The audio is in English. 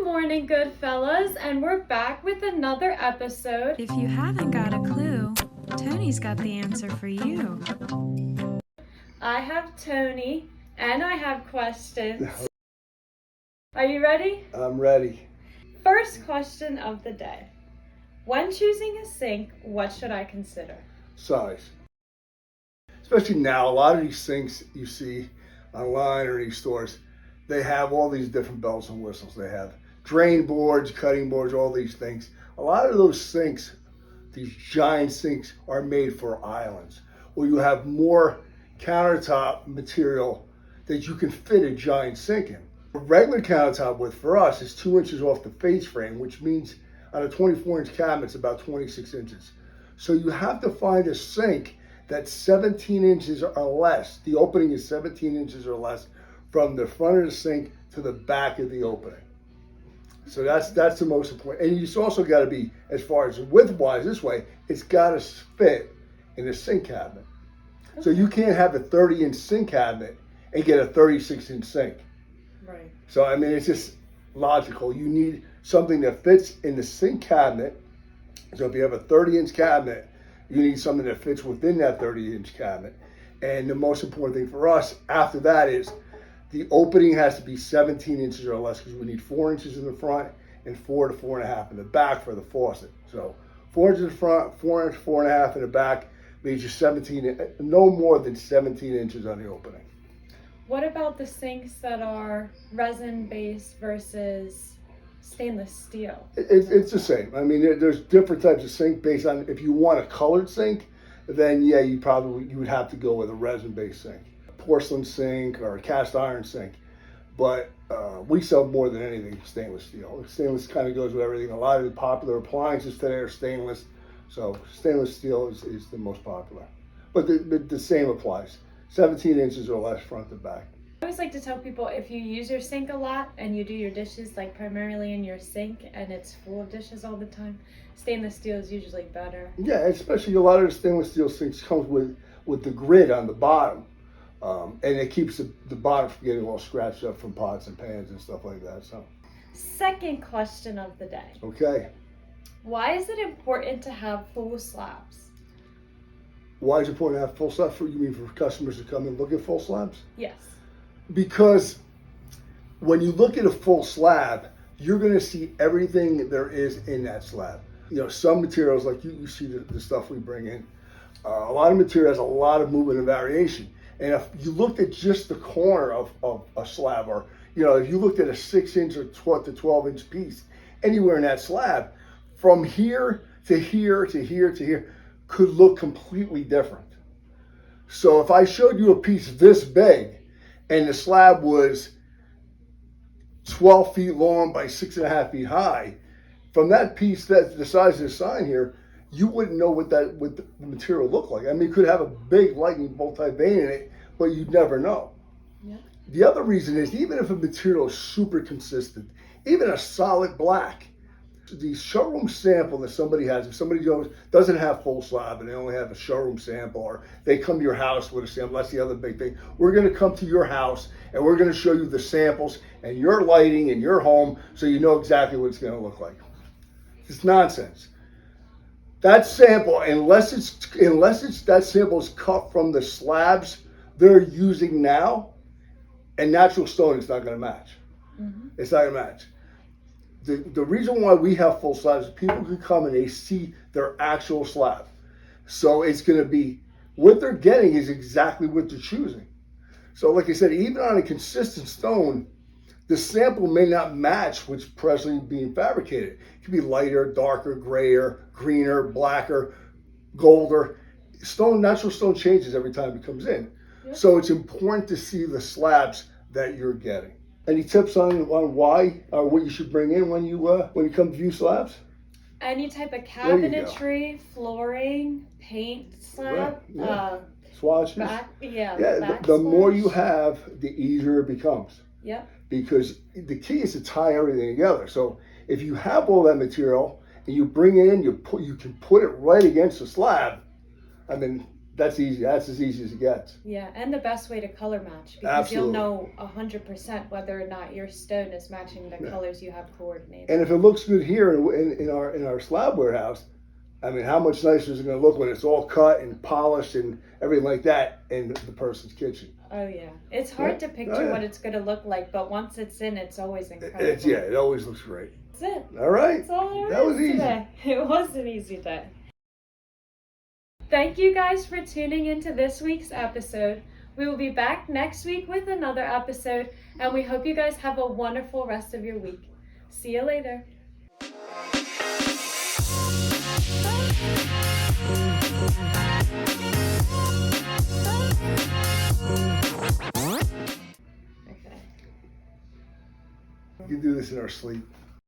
morning, good fellas, and we're back with another episode. If you haven't got a clue, Tony's got the answer for you. I have Tony, and I have questions. Are you ready? I'm ready. First question of the day. When choosing a sink, what should I consider? Size. Especially now, a lot of these sinks you see online or in these stores, they have all these different bells and whistles. They have drain boards, cutting boards, all these things. A lot of those sinks, these giant sinks, are made for islands, where you have more countertop material that you can fit a giant sink in. A regular countertop width for us is 2 inches off the face frame, which means on a 24-inch cabinet, it's about 26 inches. So you have to find a sink that's 17 inches or less. The opening is 17 inches or less from the front of the sink to the back of the opening. So that's the most important. And you also got to be, as far as width-wise this way, it's got to fit in a sink cabinet. Okay. So you can't have a 30-inch sink cabinet and get a 36-inch sink. Right. So, I mean, it's just logical. You need something that fits in the sink cabinet. So if you have a 30-inch cabinet, you need something that fits within that 30-inch cabinet. And the most important thing for us after that is the opening has to be 17 inches or less, because we need 4 inches in the front and 4 to 4.5 in the back for the faucet. So 4 inches in the front, 4.5 in the back means you're no more than 17 inches on the opening. What about the sinks that are resin-based versus stainless steel? It's the same. I mean, there's different types of sink based on, if you want a colored sink, then yeah, you would have to go with a resin-based sink, a porcelain sink or a cast iron sink. But we sell more than anything stainless steel. Stainless kind of goes with everything. A lot of the popular appliances today are stainless, so stainless steel is the most popular. But the same applies. 17 inches or less front to back. I always like to tell people, if you use your sink a lot and you do your dishes like primarily in your sink and it's full of dishes all the time, stainless steel is usually better. Yeah, especially a lot of the stainless steel sinks comes with the grid on the bottom, and it keeps the bottom from getting all scratched up from pots and pans and stuff like that. So. Second question of the day. Okay. Why is it important to have full slabs? Why is it important to have full slabs? You mean for customers to come and look at full slabs? Yes. Because when you look at a full slab, you're going to see everything there is in that slab. You know, some materials, like you see the stuff we bring in, a lot of material has a lot of movement and variation. And if you looked at just the corner of a slab, or, you know, if you looked at a 6-inch or 12 to 12-inch piece, anywhere in that slab, from here to here to here to here, could look completely different. So if I showed you a piece this big, and the slab was 12 feet long by 6.5 feet high, from that piece that's the size of the sign here, you wouldn't know what the material looked like. I mean, it could have a big lightning bolt type vein in it, but you'd never know. Yeah. The other reason is, even if a material is super consistent, even a solid black, the showroom sample that somebody has, if somebody doesn't have full slab and they only have a showroom sample, or they come to your house with a sample, that's the other big thing. We're going to come to your house and we're going to show you the samples and your lighting in your home, so you know exactly what it's going to look like. It's nonsense. That sample, unless that sample is cut from the slabs they're using now, and natural stone is not going to match. Mm-hmm. It's not going to match. The reason why we have full slabs is people can come and they see their actual slab. So it's going to be, what they're getting is exactly what they're choosing. So like I said, even on a consistent stone, the sample may not match what's presently being fabricated. It could be lighter, darker, grayer, greener, blacker, golder. Natural stone changes every time it comes in. Yep. So it's important to see the slabs that you're getting. Any tips on why or what you should bring in when you come to view slabs? Any type of cabinetry, flooring, paint slab, right. Yeah. Swatches. Back the more you have, the easier it becomes. Yep. Because the key is to tie everything together. So if you have all that material and you bring it in, you can put it right against the slab, I mean, That's easy. That's as easy as it gets. Yeah, and the best way to color match, because Absolutely. you'll know 100% whether or not your stone is matching the Yeah. colors you have coordinated. And if it looks good here in our slab warehouse, I mean, how much nicer is it going to look when it's all cut and polished and everything like that in the person's kitchen? Oh yeah, it's hard Yeah. to picture Oh, yeah. what it's gonna look like, but once it's in, it's always incredible. It always looks great. That's it. All right. That's all there That is was easy. today. It was an easy day. Thank you guys for tuning into this week's episode. We will be back next week with another episode, and we hope you guys have a wonderful rest of your week. See you later. Okay. You can do this in our sleep.